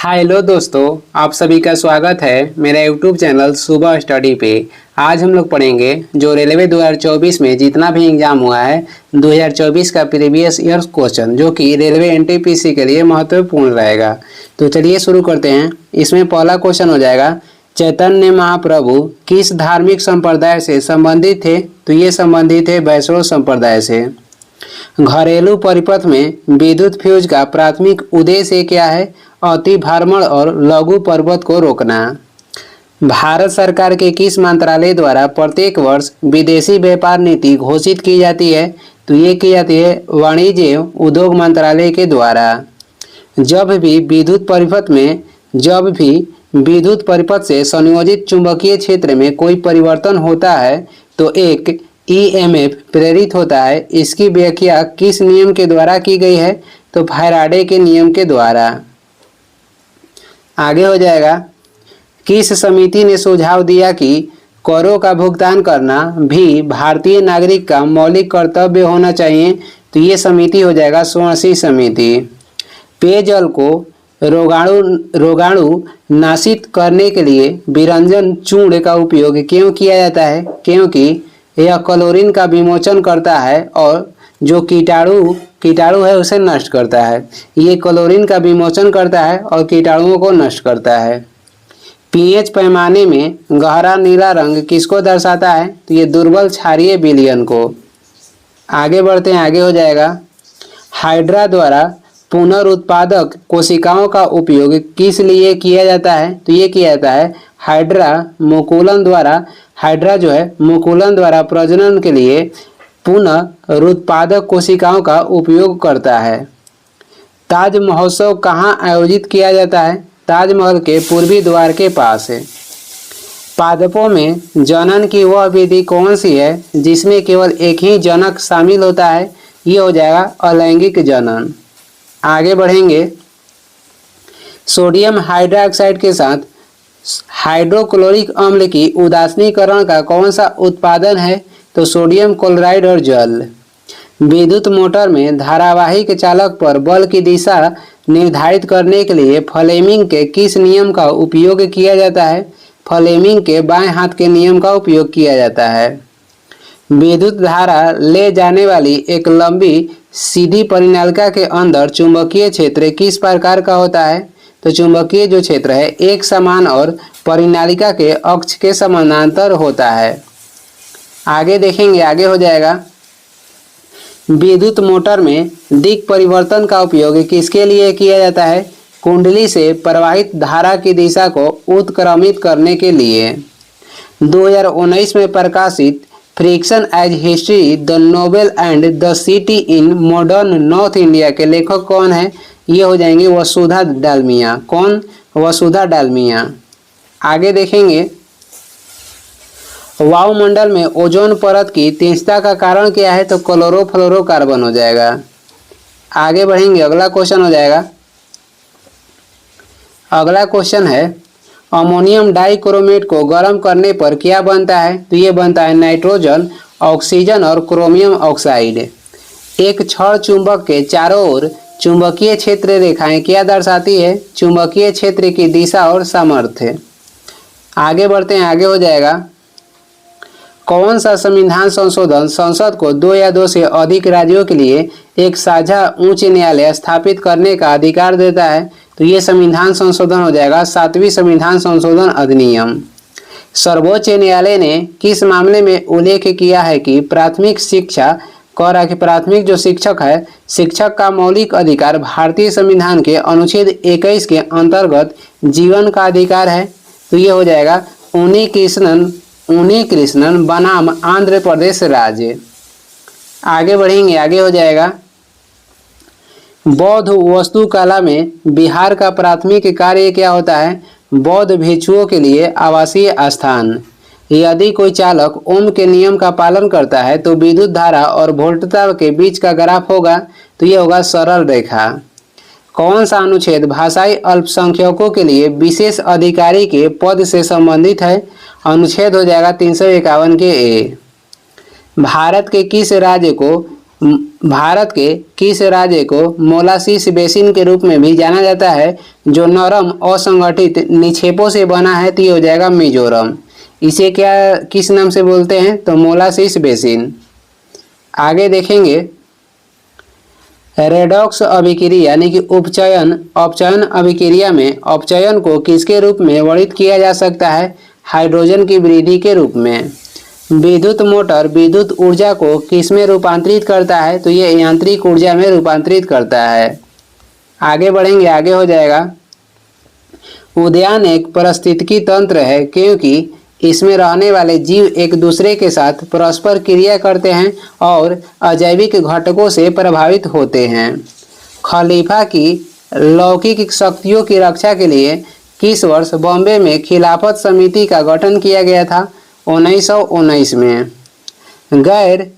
Hello दोस्तों, आप सभी का स्वागत है मेरा यूट्यूब चैनल सुबह स्टडी पे। आज हम लोग पढ़ेंगे जो रेलवे 2024 में जितना भी एग्जाम हुआ है 2024 का प्रीवियस ईयर क्वेश्चन जो कि रेलवे एनटीपीसी के लिए महत्वपूर्ण रहेगा। तो चलिए शुरू करते हैं। इसमें पहला क्वेश्चन हो जाएगा, चैतन्य महाप्रभु किस धार्मिक संप्रदाय से संबंधित थे? तो ये संबंधित है वैष्णव संप्रदाय से। घरेलू परिपथ में विद्युत फ्यूज का प्राथमिक उद्देश्य क्या है? अति भ्रमण और लघु पर्वत को रोकना। भारत सरकार के किस मंत्रालय द्वारा प्रत्येक वर्ष विदेशी व्यापार नीति घोषित की जाती है? तो ये की जाती है वाणिज्य एवं उद्योग मंत्रालय के द्वारा। जब भी विद्युत परिपथ से संयोजित चुंबकीय क्षेत्र में कोई परिवर्तन होता है तो एक ईएमएफ प्रेरित होता है। इसकी व्याख्या किस नियम के द्वारा की गई है? तो फैराडे के नियम के द्वारा। आगे हो जाएगा, किस समिति ने सुझाव दिया कि करों का भुगतान करना भी भारतीय नागरिक का मौलिक कर्तव्य होना चाहिए? तो ये समिति हो जाएगा स्वर्ण समिति। पेयजल को रोगाणु नाशित करने के लिए विरंजन चूर्ण का उपयोग क्यों किया जाता है? क्योंकि यह क्लोरीन का विमोचन करता है और जो कीटाणु है उसे नष्ट करता है। ये क्लोरीन का विमोचन करता है और कीटाणुओं को नष्ट करता है। पीएच पैमाने में गहरा नीला रंग किसको दर्शाता है? तो ये दुर्बल क्षारीय विलयन को। आगे बढ़ते हैं, आगे हो जाएगा, हाइड्रा द्वारा पुनरुत्पादक कोशिकाओं का उपयोग किस लिए किया जाता है? तो ये किया जाता है हाइड्रा जो है मुकुलन द्वारा प्रजनन के लिए पुनरुत्पादक कोशिकाओं का उपयोग करता है। ताज महोत्सव कहाँ आयोजित किया जाता है? ताजमहल के पूर्वी द्वार के पास है। पादपों में जनन की वह विधि कौन सी है जिसमें केवल एक ही जनक शामिल होता है? ये हो जाएगा अलैंगिक जनन। आगे बढ़ेंगे, सोडियम हाइड्रोक्साइड के साथ हाइड्रोक्लोरिक अम्ल की उदासीनीकरण का कौन सा उत्पादन है? तो सोडियम क्लोराइड और जल। विद्युत मोटर में धारावाहिक चालक पर बल की दिशा निर्धारित करने के लिए फ्लेमिंग के किस नियम का उपयोग किया जाता है? फ्लेमिंग के बाएं हाथ के नियम का उपयोग किया जाता है। विद्युत धारा ले जाने वाली एक लंबी सीधी परिनालिका के अंदर चुंबकीय क्षेत्र किस प्रकार का होता है? तो चुंबकीय जो क्षेत्र है एक समान और परिनालिका के अक्ष के समानांतर होता है। आगे देखेंगे, आगे हो जाएगा, विद्युत मोटर में दिक् परिवर्तन का उपयोग किसके लिए किया जाता है? कुंडली से प्रवाहित धारा की दिशा को उत्क्रमित करने के लिए। 2019 में प्रकाशित fiction as history the novel and the city in modern north India के लेखक कौन है? ये हो जाएंगे वसुधा डालमिया। कौन? वसुधा डालमिया। आगे देखेंगे, वायुमंडल में ओजोन परत की तीव्रता का कारण क्या है? तो क्लोरोफ्लोरोकार्बन हो जाएगा। आगे बढ़ेंगे, अगला क्वेश्चन हो जाएगा, अगला क्वेश्चन है, अमोनियम डाइक्रोमेट को गर्म करने पर क्या बनता है? तो ये बनता है नाइट्रोजन, ऑक्सीजन और क्रोमियम ऑक्साइड। एक छड़ चुंबक के चारों ओर चुंबकीय क्षेत्र रेखाएं क्या दर्शाती है? चुंबकीय क्षेत्र की दिशा और सामर्थ्य। आगे बढ़ते हैं, आगे हो जाएगा, कौन सा संविधान संशोधन संसद को 2 या 2 से अधिक राज्यों के लिए एक साझा उच्च न्यायालय स्थापित करने का अधिकार देता है? तो ये संविधान संशोधन हो जाएगा 7वीं संविधान संशोधन अधिनियम। सर्वोच्च न्यायालय ने किस मामले में उल्लेख किया है कि प्राथमिक जो शिक्षक है, शिक्षक का मौलिक अधिकार भारतीय संविधान के अनुच्छेद 21 के अंतर्गत जीवन का अधिकार है? तो ये हो जाएगा उन्नी कृष्णन बनाम आंध्र प्रदेश राज्य। आगे बढ़ेंगे, आगे हो जाएगा, बौद्ध वास्तुकला में बिहार का प्राथमिक कार्य क्या होता है? बौद्ध भिक्षुओं के लिए आवासीय स्थान। यदि कोई चालक ओम के नियम का पालन करता है तो विद्युत धारा और वोल्टता के बीच का ग्राफ होगा? तो ये होगा सरल रेखा। कौन सा अनुच्छेद भाषाई अल्पसंख्यकों के लिए विशेष अधिकारी के पद से संबंधित है? अनुच्छेद हो जाएगा 351 के ए। भारत के किस राज्य को भारत के किस राज्य को मोलासिस बेसिन के रूप में भी जाना जाता है, जो नरम असंगठित निक्षेपों से बना है? तो ये हो जाएगा मिजोरम। इसे क्या किस नाम से बोलते हैं? तो मोलासिस बेसिन। आगे देखेंगे रेडॉक्स अभिक्रिया यानी कि उपचयन अपचयन अभिक्रिया में अपचयन को किसके रूप में वर्णित किया जा सकता है? हाइड्रोजन की वृद्धि के रूप में। विद्युत मोटर विद्युत ऊर्जा को किस में रूपांतरित करता है? तो ये यांत्रिक ऊर्जा में रूपांतरित करता है। आगे बढ़ेंगे, आगे हो जाएगा उद्यान एक पारिस्थितिकी तंत्र है क्योंकि इसमें रहने वाले जीव एक दूसरे के साथ परस्पर क्रिया करते हैं और अजैविक घटकों से प्रभावित होते हैं। खलीफा की लौकिक शक्तियों की रक्षा के लिए किस वर्ष बॉम्बे में खिलाफत समिति का गठन किया गया था? 1919 में। गैर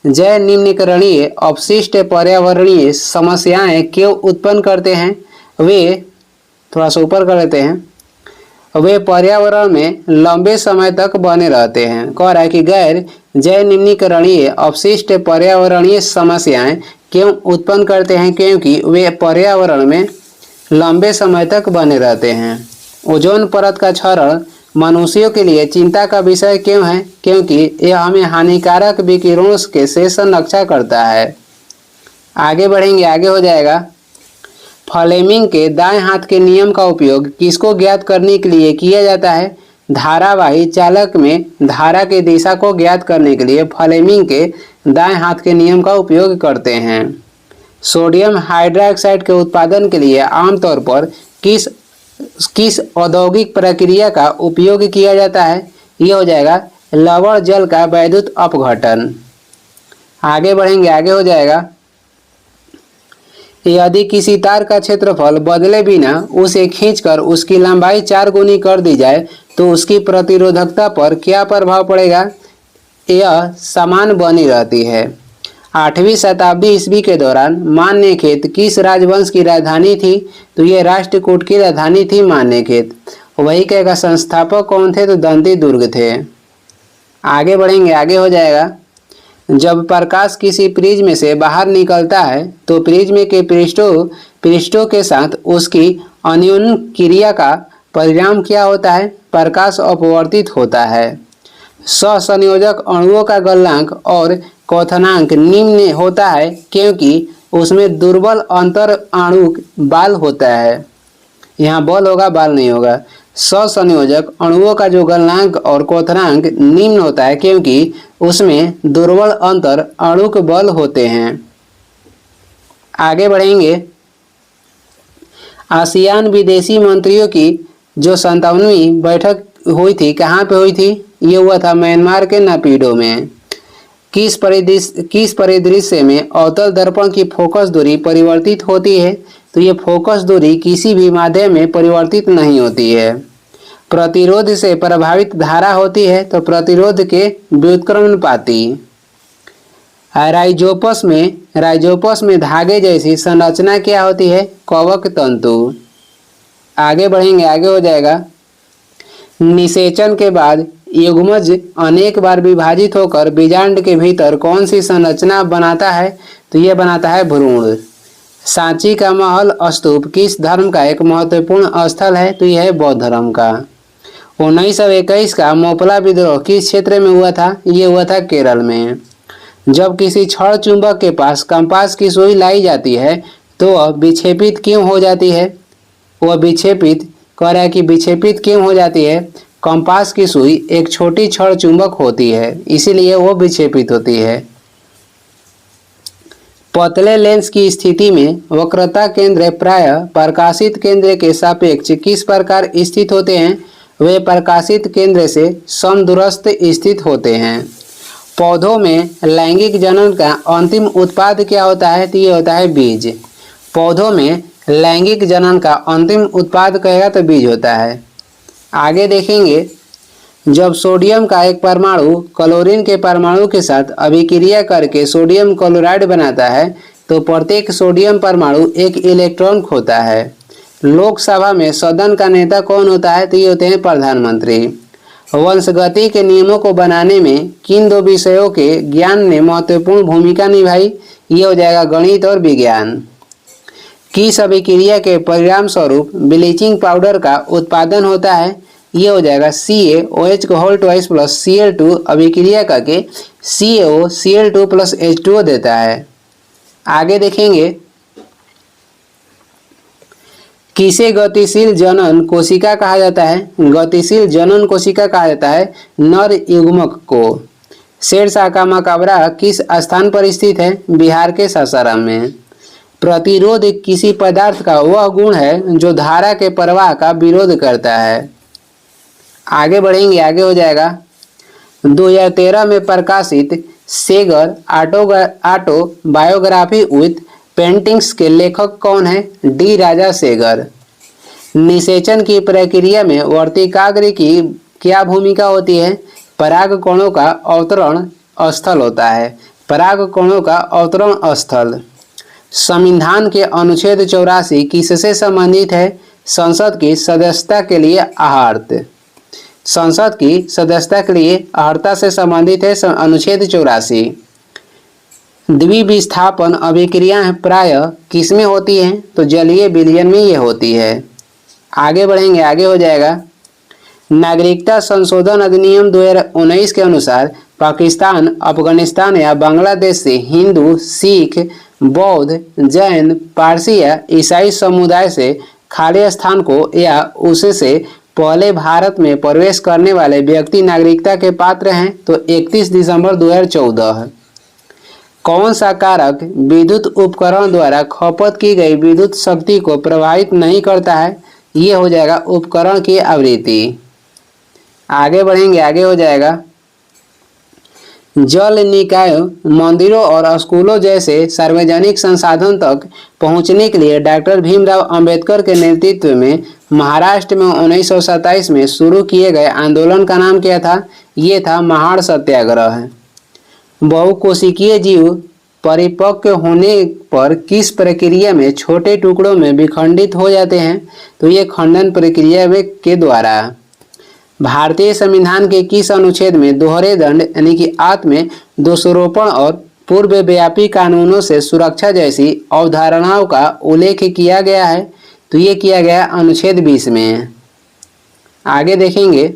जैव निम्नीकरणीय अपशिष्ट पर्यावरणीय समस्याएं क्यों उत्पन्न करते हैं? वे थोड़ा सा ऊपर कर लेते हैं। वे पर्यावरण में लंबे समय तक बने रहते हैं। कह रहा है कि गैर जैव निम्नीकरणीय अपशिष्ट पर्यावरणीय समस्याएं क्यों उत्पन्न करते हैं? क्योंकि वे पर्यावरण में लंबे समय तक बने रहते हैं। ओजोन परत का क्षरण मनुष्यों के लिए चिंता का विषय क्यों है? क्योंकि यह हमें हानिकारक विकिरणों से संरक्षा करता है। आगे बढ़ेंगे, आगे हो जाएगा फ्लेमिंग के दाएं हाथ के नियम का उपयोग किसको ज्ञात करने के लिए किया जाता है? धारावाही चालक में धारा की दिशा को ज्ञात करने के लिए फ्लेमिंग के दाएं हाथ के नियम का उपयोग करते हैं। सोडियम हाइड्रोक्साइड के उत्पादन के लिए आमतौर पर किस औद्योगिक प्रक्रिया का उपयोग किया जाता है? यह हो जाएगा लवण जल का वैद्युत अपघटन। आगे बढ़ेंगे, आगे हो जाएगा यदि किसी तार का क्षेत्रफल बदले बिना उसे खींचकर उसकी लंबाई 4 गुनी कर दी जाए तो उसकी प्रतिरोधकता पर क्या प्रभाव पड़ेगा? यह समान बनी रहती है। 8वीं शताब्दी ईस्वी के दौरान मान्यखेत किस राजवंश की राजधानी थी? तो ये राष्ट्रकूट की राजधानी थी मान्यखेत। वही का संस्थापक कौन थे? तो दंती दुर्ग थे। आगे बढ़ेंगे, आगे हो जाएगा जब प्रकाश किसी प्रिज्म से बाहर निकलता है तो प्रिज्म के पृष्ठों के साथ उसकी अन्योन्य क्रिया का परिणाम क्या होता है? प्रकाश अपवर्तित होता है। सहसंयोजक अणुओं का गलनांक और क्वथनांक निम्न होता है क्योंकि उसमें दुर्बल अंतर आणुक बाल होता है। यहाँ बल होगा, बाल नहीं होगा। सहसंयोजक अणुओं का जो गलनांक और क्वथनांक निम्न होता है क्योंकि उसमें दुर्बल अंतर अणुक बल होते हैं। आगे बढ़ेंगे आसियान विदेशी मंत्रियों की जो 57वीं बैठक हुई थी, कहाँ पे हुई थी? ये हुआ था म्यांमार के नापिडो में। किस परिदृश्य में अवतल दर्पण की फोकस दूरी परिवर्तित होती है? तो ये फोकस दूरी किसी भी माध्यम में परिवर्तित नहीं होती है। प्रतिरोध से प्रभावित धारा होती है तो प्रतिरोध के व्युत्क्रमणपाती। राइजोपस में धागे जैसी संरचना क्या होती है? कवक तंतु। आगे बढ़ेंगे, आगे हो जाएगा निषेचन के बाद युग्मज अनेक बार विभाजित होकर बीजांड के भीतर कौन सी संरचना बनाता है? तो यह बनाता है भ्रूण। सांची का महल स्तूप किस धर्म का एक महत्वपूर्ण स्थल है? तो यह है बौद्ध धर्म का। 1921 का मोपला विद्रोह किस क्षेत्र में हुआ था? ये हुआ था केरल में। जब किसी छड़ चुंबक के पास कंपास की सुई लाई जाती है तो वह विक्षेपित क्यों हो जाती है? वह विक्षेपित कह रहा है कि विक्षेपित क्यों हो जाती है? कंपास की सुई एक छोटी छड़ चुंबक होती है, इसीलिए वो विक्षेपित होती है। पतले लेंस की स्थिति में वक्रता केंद्र प्रायः प्रकाशित केंद्र के सापेक्ष किस प्रकार स्थित होते हैं? वे प्रकाशित केंद्र से समदूरस्थ स्थित होते हैं। पौधों में लैंगिक जनन का अंतिम उत्पाद क्या होता है? तो ये होता है बीज। पौधों में लैंगिक जनन का अंतिम उत्पाद कहेगा तो बीज होता है। आगे देखेंगे जब सोडियम का एक परमाणु क्लोरीन के परमाणु के साथ अभिक्रिया करके सोडियम क्लोराइड बनाता है तो प्रत्येक सोडियम परमाणु एक इलेक्ट्रॉन खोता है। लोकसभा में सदन का नेता कौन होता है? तो ये होते हैं प्रधानमंत्री। वंशगति के नियमों को बनाने में किन दो विषयों के ज्ञान ने महत्वपूर्ण भूमिका निभाई? ये हो जाएगा गणित और विज्ञान। किस अभिक्रिया के परिणाम स्वरूप ब्लीचिंग पाउडर का उत्पादन होता है? ये हो जाएगा CaOH को होल ट्वाइस प्लस Cl2 अभिक्रिया करके CaO Cl2 प्लस H2O देता है। आगे देखेंगे, किसे गतिशील जनन कोशिका कहा जाता है? गतिशील जनन कोशिका कहा जाता है नर युग्मक को। शेरशाह मकबरा किस स्थान पर स्थित है? बिहार के सासाराम में। प्रतिरोध किसी पदार्थ का वह गुण है जो धारा के प्रवाह का विरोध करता है। आगे बढ़ेंगे, आगे हो जाएगा 2013 में प्रकाशित सेगर ऑटो बायोग्राफी विथ पेंटिंग्स के लेखक कौन है? डी राजा सेगर। निषेचन की प्रक्रिया में वर्तिकाग्र की क्या भूमिका होती है? परागकणों का अवतरण स्थल होता है। परागकणों का अवतरण स्थल। संविधान के अनुच्छेद 84 किससे संबंधित है? संसद की सदस्यता के लिए अर्हता। संसद की सदस्यता के लिए अर्हता से संबंधित है अनुच्छेद 84। द्विविस्थापन अभिक्रियाएं प्राय किसमें होती हैं? तो जलीय विलयन में ये होती है। आगे बढ़ेंगे, आगे हो जाएगा नागरिकता संशोधन अधिनियम 2019 के अनुसार पाकिस्तान, अफगानिस्तान या बांग्लादेश से हिंदू, सिख, बौद्ध, जैन, पारसी या ईसाई समुदाय से खाली स्थान को या उससे पहले भारत में प्रवेश करने वाले व्यक्ति नागरिकता के पात्र हैं? तो 31 दिसंबर 2014। कौन सा कारक विद्युत उपकरण द्वारा खपत की गई विद्युत शक्ति को प्रभावित नहीं करता है? ये हो जाएगा उपकरण की आवृत्ति। आगे बढ़ेंगे, आगे हो जाएगा जल निकायों, मंदिरों और स्कूलों जैसे सार्वजनिक संसाधन तक पहुंचने के लिए डॉक्टर भीमराव अंबेडकर के नेतृत्व में महाराष्ट्र में 1927 में शुरू किए गए आंदोलन का नाम क्या था? ये था महाड़ सत्याग्रह। बहुकोशिकीय जीव परिपक्व होने पर किस प्रक्रिया में छोटे टुकड़ों में विखंडित हो जाते हैं? तो ये खंडन प्रक्रिया के द्वारा। भारतीय संविधान के किस अनुच्छेद में दोहरे दंड यानी कि आत्म दोषारोपण और पूर्वव्यापी कानूनों से सुरक्षा जैसी अवधारणाओं का उल्लेख किया गया है? तो ये किया गया अनुच्छेद 20 में। आगे देखेंगे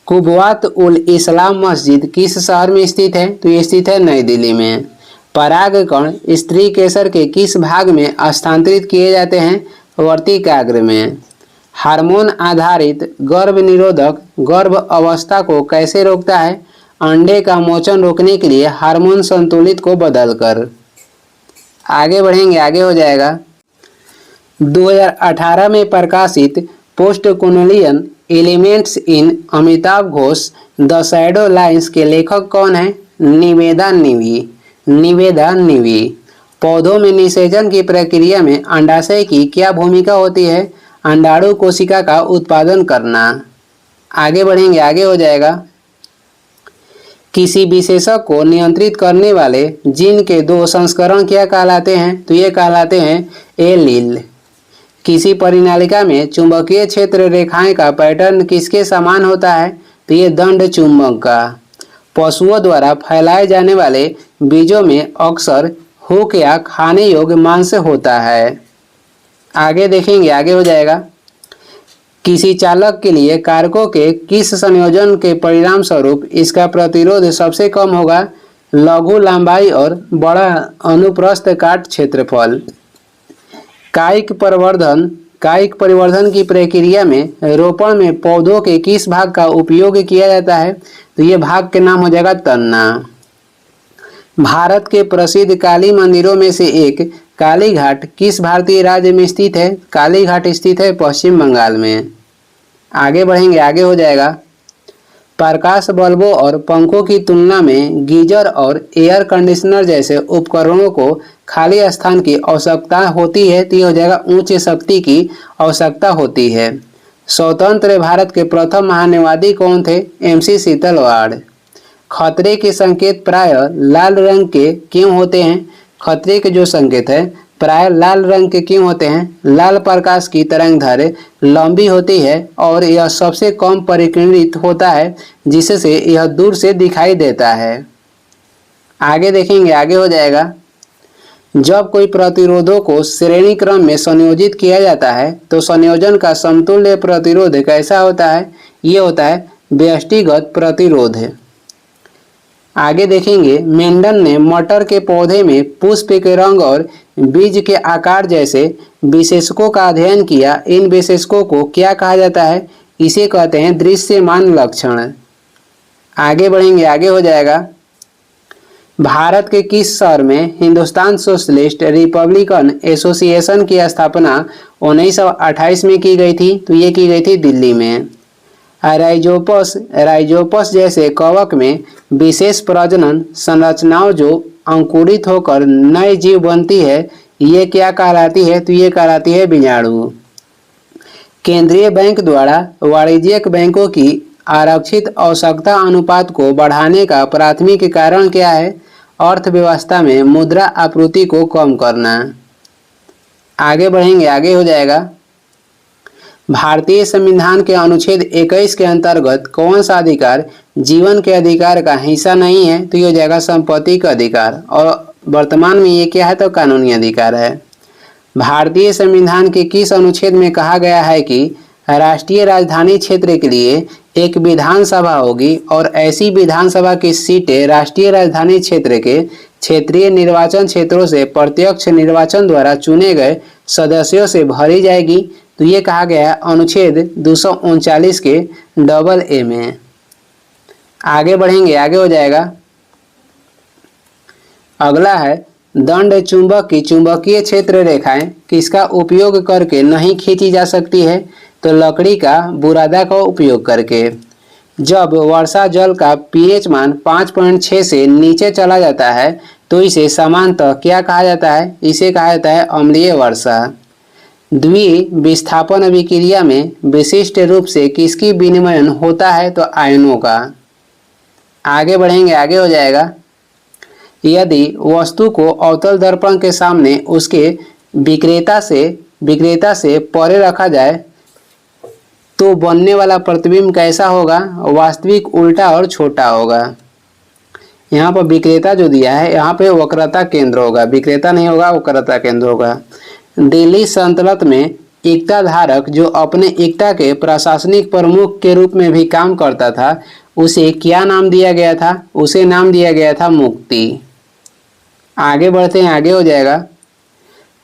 कुबवात उल इस्लाम मस्जिद किस शहर में स्थित है? तो ये स्थित है नई दिल्ली में। परागकण स्त्री केसर के किस भाग में स्थानांतरित किए जाते हैं? वर्तिकाग्र में। हार्मोन आधारित गर्भ निरोधक गर्भ अवस्था को कैसे रोकता है? अंडे का मोचन रोकने के लिए हार्मोन संतुलित को बदलकर। आगे बढ़ेंगे, आगे हो जाएगा 2018 में प्रकाशित post colonial elements in Amitabh Ghosh the shadow lines के लेखक कौन है? निवेदा निवी। निवेदा निवी। पौधों में निषेचन की प्रक्रिया में अंडाशय की क्या भूमिका होती है? अंडाणु कोशिका का उत्पादन करना। आगे बढ़ेंगे, आगे हो जाएगा किसी विशेषक को नियंत्रित करने वाले जीन के दो संस्करण क्या कहलाते हैं? तो ये कहलाते हैं एलील। किसी परिनालिका में चुंबकीय क्षेत्र रेखाएं का पैटर्न किसके समान होता है? तो ये दंड चुंबक का। पशुओं द्वारा फैलाए जाने वाले बीजों में अक्सर हुक या खाने योग्य मांस होता है। आगे देखेंगे, आगे हो जाएगा किसी चालक के लिए कारकों के किस संयोजन के परिणाम स्वरूप इसका प्रतिरोध सबसे कम होगा? लघु लंबाई और बड़ा अनुप्रस्थ काट क्षेत्रफल। कायिक परिवर्धन की प्रक्रिया में रोपण में पौधों के किस भाग का उपयोग किया जाता है? तो ये भाग के नाम हो जाएगा तना। भारत के प्रसिद्ध काली मंदिरों में से एक काली घाट किस भारतीय राज्य में स्थित है? काली घाट स्थित है पश्चिम बंगाल में। आगे बढ़ेंगे, आगे हो जाएगा प्रकाश बल्बों और पंखों की तुलना में गीजर और एयर कंडीशनर जैसे उपकरणों को खाली स्थान की आवश्यकता होती है। तो ये हो जाएगा उच्च शक्ति की आवश्यकता होती है। स्वतंत्र भारत के प्रथम महान्यायवादी कौन थे? MC शीतलवाड़। खतरे के संकेत प्राय लाल रंग के क्यों होते हैं? खतरे के जो संकेत है प्राय लाल रंग के क्यों होते हैं? लाल प्रकाश की तरंगदैर्घ्य लंबी होती है और यह सबसे कम परिकीर्णित होता है, जिससे यह दूर से दिखाई देता है। आगे देखेंगे, आगे हो जाएगा, जब कोई प्रतिरोधों को श्रेणी क्रम में संयोजित किया जाता है तो संयोजन का समतुल्य प्रतिरोध कैसा होता है? ये होता है व्यष्टिगत प्रतिरोध। आगे देखेंगे, मेंडल ने मटर के पौधे में पुष्प के रंग और बीज के आकार जैसे विशेषकों का अध्ययन किया। इन विशेषकों को क्या कहा जाता है? इसे कहते हैं दृश्यमान लक्षण। आगे बढ़ेंगे, आगे हो जाएगा, भारत के किस शहर में हिंदुस्तान सोशलिस्ट रिपब्लिकन एसोसिएशन की स्थापना 1928 में की गई थी? तो ये की गई थी दिल्ली में। राइजोपस जैसे कवक में विशेष प्रजनन संरचनाओं जो अंकुरित होकर नए जीव बनती है, ये क्या कहलाती है? तो ये कहलाती है बीजाणु। केंद्रीय बैंक द्वारा वाणिज्यिक बैंकों की आरक्षित आवश्यकता अनुपात को बढ़ाने का प्राथमिक कारण क्या है? अर्थव्यवस्था में मुद्रा आपूर्ति को कम करना। आगे बढ़ेंगे, आगे हो जाएगा, भारतीय संविधान के अनुच्छेद 21 के अंतर्गत कौन सा अधिकार जीवन के अधिकार का हिस्सा नहीं है? तो ये हो जाएगा संपत्ति का अधिकार, और वर्तमान में ये क्या है? तो कानूनी अधिकार है। भारतीय संविधान के किस अनुच्छेद में कहा गया है कि राष्ट्रीय राजधानी क्षेत्र के लिए एक विधानसभा होगी और ऐसी विधानसभा की सीटें राष्ट्रीय राजधानी क्षेत्र के क्षेत्रीय निर्वाचन क्षेत्रों से प्रत्यक्ष निर्वाचन द्वारा चुने गए सदस्यों से भरी जाएगी? तो ये कहा गया अनुच्छेद 239 के डबल ए में। आगे बढ़ेंगे, आगे हो जाएगा, अगला है, दंड चुंबक की चुंबकीय क्षेत्र रेखाएं किसका उपयोग करके नहीं खींची जा सकती है? तो लकड़ी का बुरादा का उपयोग करके। जब वर्षा जल का पीएच मान 5.6 से नीचे चला जाता है तो इसे सामान्यतः क्या कहा जाता है? इसे कहा जाता है अम्लीय वर्षा। द्विविस्थापन अभिक्रिया में विशिष्ट रूप से किसकी विनिमयन होता है? तो आयनों का। आगे बढ़ेंगे, आगे हो जाएगा, यदि वस्तु को अवतल दर्पण के सामने उसके विक्रेता से परे रखा जाए तो बनने वाला प्रतिबिंब कैसा होगा? वास्तविक उल्टा और छोटा होगा। यहाँ पर विक्रेता जो दिया है, यहाँ पे वक्रता केंद्र होगा, विक्रेता नहीं होगा, वक्रता केंद्र होगा। दिल्ली सल्तनत में एकता धारक जो अपने एकता के प्रशासनिक प्रमुख के रूप में भी काम करता था, उसे क्या नाम दिया गया था? उसे नाम दिया गया था मुक्ति। आगे बढ़ते हैं, आगे हो जाएगा,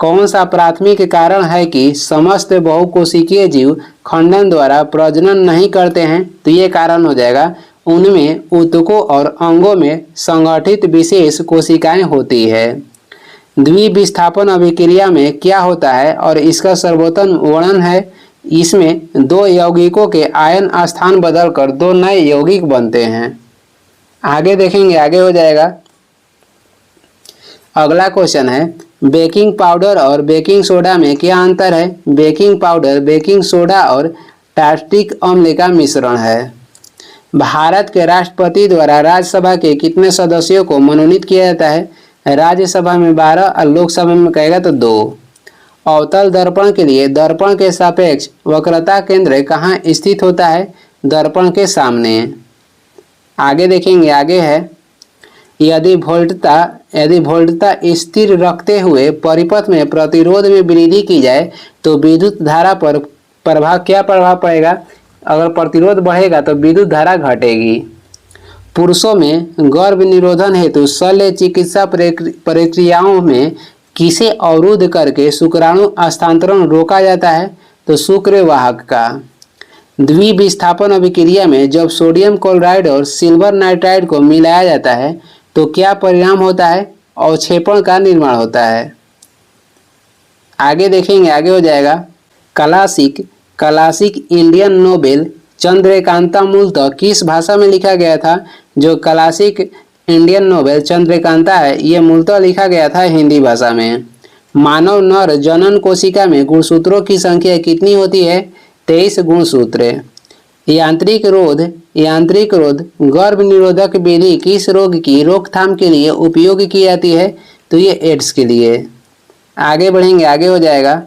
कौन सा प्राथमिक कारण है कि समस्त बहुकोशिकीय जीव खंडन द्वारा प्रजनन नहीं करते हैं? तो ये कारण हो जाएगा, उनमें ऊतकों और अंगों में संगठित विशेष कोशिकाएं होती है। द्विविस्थापन अभिक्रिया में क्या होता है और इसका सर्वोत्तम वर्णन है? इसमें दो यौगिकों के आयन स्थान बदलकर दो नए यौगिक बनते हैं। आगे देखेंगे, आगे हो जाएगा, अगला क्वेश्चन है, बेकिंग पाउडर और बेकिंग सोडा में क्या अंतर है? बेकिंग पाउडर बेकिंग सोडा और टार्टिक अम्ल का मिश्रण है। भारत के राष्ट्रपति द्वारा राज्यसभा के कितने सदस्यों को मनोनीत किया जाता है? राज्यसभा में 12 और लोकसभा में कहेगा तो 2। अवतल दर्पण के लिए दर्पण के सापेक्ष वक्रता केंद्र कहाँ स्थित होता है? दर्पण के सामने। आगे देखेंगे, आगे है, यदि वोल्टता स्थिर रखते हुए परिपथ में प्रतिरोध में वृद्धि की जाए तो विद्युत धारा पर क्या प्रभाव पड़ेगा? अगर प्रतिरोध बढ़ेगा तो विद्युत धारा घटेगी। पुरुषों में गर्भ निरोधन हेतु शल्य चिकित्सा प्रक्रियाओं में किसे अवरुद्ध करके शुक्राणु हस्तांतरण रोका जाता है? तो शुक्रवाहक का। द्विविस्थापन अभिक्रिया में जब सोडियम क्लोराइड और सिल्वर नाइट्राइड को मिलाया जाता है तो क्या परिणाम होता है? अवक्षेपण का निर्माण होता है। आगे देखेंगे, आगे हो जाएगा, क्लासिक इंडियन नोबेल चंद्रकांता मूलतः किस भाषा में लिखा गया था? जो क्लासिक इंडियन नोबेल चंद्रकांता है, ये मूलतः लिखा गया था हिंदी भाषा में। मानव नर जनन कोशिका में गुणसूत्रों की संख्या कितनी होती है? 23 गुणसूत्र। यांत्रिक रोध गर्भ निरोधक विधि किस रोग की रोकथाम के लिए उपयोग की जाती है? तो ये एड्स के लिए। आगे बढ़ेंगे, आगे हो जाएगा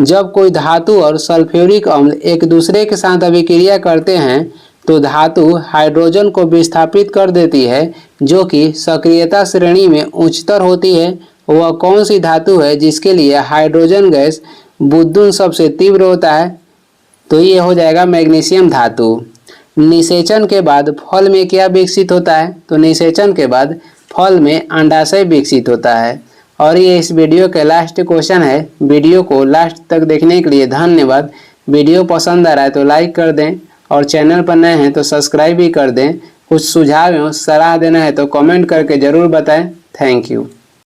जब कोई धातु और सल्फ्यूरिक अम्ल एक दूसरे के साथ अभिक्रिया करते हैं तो धातु हाइड्रोजन को विस्थापित कर देती है जो कि सक्रियता श्रेणी में उच्चतर होती है। वह कौन सी धातु है जिसके लिए हाइड्रोजन गैस बुद्दुन सबसे तीव्र होता है? तो ये हो जाएगा मैग्नीशियम धातु। निषेचन के बाद फल में क्या विकसित होता है? तो निषेचन के बाद फल में अंडाशय विकसित होता है। और ये इस वीडियो के लास्ट क्वेश्चन है। वीडियो को लास्ट तक देखने के लिए धन्यवाद। वीडियो पसंद आ रहा है तो लाइक कर दें और चैनल पर नए हैं तो सब्सक्राइब भी कर दें। कुछ सुझाव एवं सलाह देना है तो कमेंट करके ज़रूर बताएं। Thank you.